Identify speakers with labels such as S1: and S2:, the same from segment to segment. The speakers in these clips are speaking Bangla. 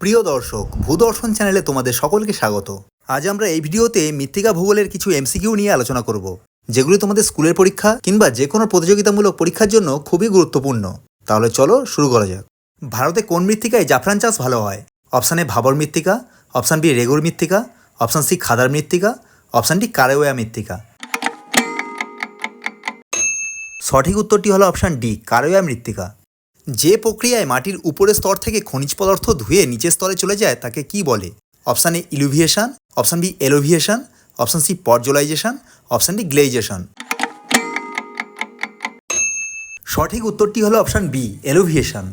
S1: প্রিয় দর্শক, ভূদর্শন চ্যানেলে তোমাদের সকলকে স্বাগত। আজ আমরা এই ভিডিওতে মৃত্তিকা ভূগোলের কিছু এমসিকিউ নিয়ে আলোচনা করব, যেগুলি তোমাদের স্কুলের পরীক্ষা কিংবা যে কোনো প্রতিযোগিতামূলক পরীক্ষার জন্য খুবই গুরুত্বপূর্ণ। তাহলে চলো শুরু করা যাক। ভারতে কোন মৃত্তিকায় জাফরান চাষ ভালো হয়? অপশান এ ভাবর মৃত্তিকা, অপশান বি রেগুর মৃত্তিকা, অপশান সি খাদার মৃত্তিকা, অপশান ডি কারেওয়া মৃত্তিকা। সঠিক উত্তরটি হলো অপশান ডি কারেওয়া মৃত্তিকা। যে প্রক্রিয়ায় মাটির উপরের স্তর থেকে খনিজ পদার্থ ধুয়ে নিচের স্তরে চলে যায় তাকে কি বলে? Option A illuviation, option B eluviation, option C podzolisation, option D glaciation. সঠিক উত্তরটি হলো অপশান বি এলোভিয়েশন।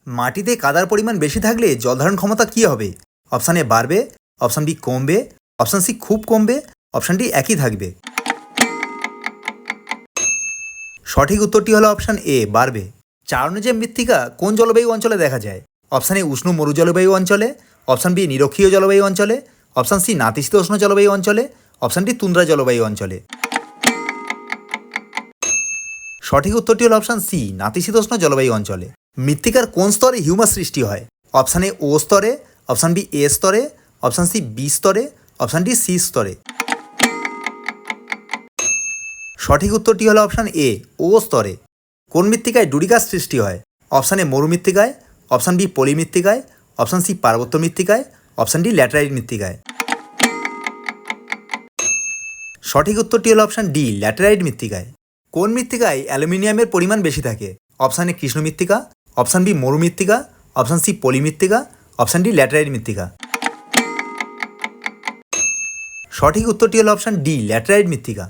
S1: মাটিতে কাদার পরিমাণ বেশি থাকলে জলধারণ ক্ষমতা কী হবে? অপশান এ বাড়বে, অপশান বি কমবে, অপশান সি খুব কমবে, অপশান ডি একই থাকবে। সঠিক উত্তরটি হলো অপশান এ বাড়বে। চারণজেব মৃত্তিকা কোন জলবায়ু অঞ্চলে দেখা যায়? অপশান এ উষ্ণ মরু জলবায়ু অঞ্চলে, অপশান বি নিরক্ষীয় জলবায়ু অঞ্চলে, অপশান সি নাতিশীতোষ্ণ জলবায়ু অঞ্চলে, অপশান ডি তুন্দ্রা জলবায়ু অঞ্চলে। সঠিক উত্তরটি হলো অপশান সি নাতিশীতোষ্ণ জলবায়ু অঞ্চলে। মৃত্তিকার কোন স্তরে হিউমাস সৃষ্টি হয়? অপশান এ ও স্তরে, অপশান বি এ স্তরে, অপশান সি বি স্তরে, অপশান ডি সি স্তরে। সঠিক উত্তরটি হলো অপশান এ ও স্তরে। কোন মৃত্তিকায় ডুরিকাস সৃষ্টি হয়? অপশান এ মরু মৃত্তিকায়, অপশান বি পলি মৃত্তিকায়, অপশান সি পার্বত্য মৃত্তিকায়, অপশান ডি ল্যাটেরাইট মৃত্তিকায়। সঠিক উত্তরটি হলো অপশান ডি ল্যাটেরাইট মৃত্তিকায়। কোন মৃত্তিকায় অ্যালুমিনিয়ামের পরিমাণ বেশি থাকে? অপশান এ কৃষ্ণ মৃত্তিকা, অপশান বি মরু মৃত্তিকা, অপশান সি পলি মৃত্তিকা, অপশান ডি ল্যাটেরাইট মৃত্তিকা। সঠিক উত্তরটি হলো অপশান ডি ল্যাটেরাইট মৃত্তিকা।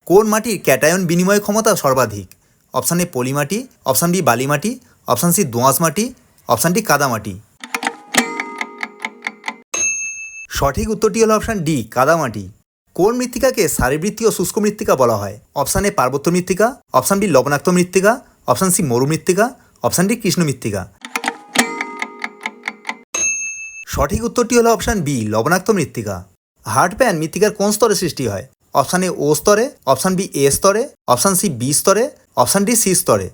S1: কোন মাটির ক্যাটায়ন বিনিময় ক্ষমতা সর্বাধিক? অপশান এ পলি মাটি, অপশান বি বালি মাটি, অপশান সি দোআঁশ মাটি, অপশান ডি কাদা মাটি। সঠিক উত্তরটি হলো অপশান ডি কাদা মাটি। কোন মৃত্তিকাকে সারিবৃত্তীয় শুষ্ক মৃত্তিকা বলা হয়? অপশান এ পার্বত্য মৃত্তিকা, অপশান বি লবণাক্ত মৃত্তিকা, অপশান সি মরু মৃত্তিকা, অপশান ডি কৃষ্ণ মৃত্তিকা। সঠিক উত্তরটি হলো অপশান বি লবণাক্ত মৃত্তিকা। হার্ড প্যান মৃত্তিকার কোন স্তরে সৃষ্টি হয়? অপশান এ ও স্তরে, অপশান বি এ স্তরে, অপশান সি বি স্তরে, অপশান ডি সি স্তরে।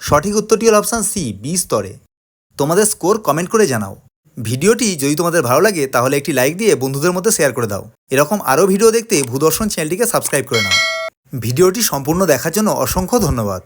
S1: সঠিক উত্তরটি হলো অপশান সি বি স্তরে। তোমাদের স্কোর কমেন্ট করে জানাও। ভিডিওটি যদি তোমাদের ভালো লাগে তাহলে একটি লাইক দিয়ে বন্ধুদের মধ্যে শেয়ার করে দাও। এরকম আরও ভিডিও দেখতে ভূদর্শন চ্যানেলটিকে সাবস্ক্রাইব করে নাও। ভিডিওটি সম্পূর্ণ দেখার জন্য অসংখ্য ধন্যবাদ।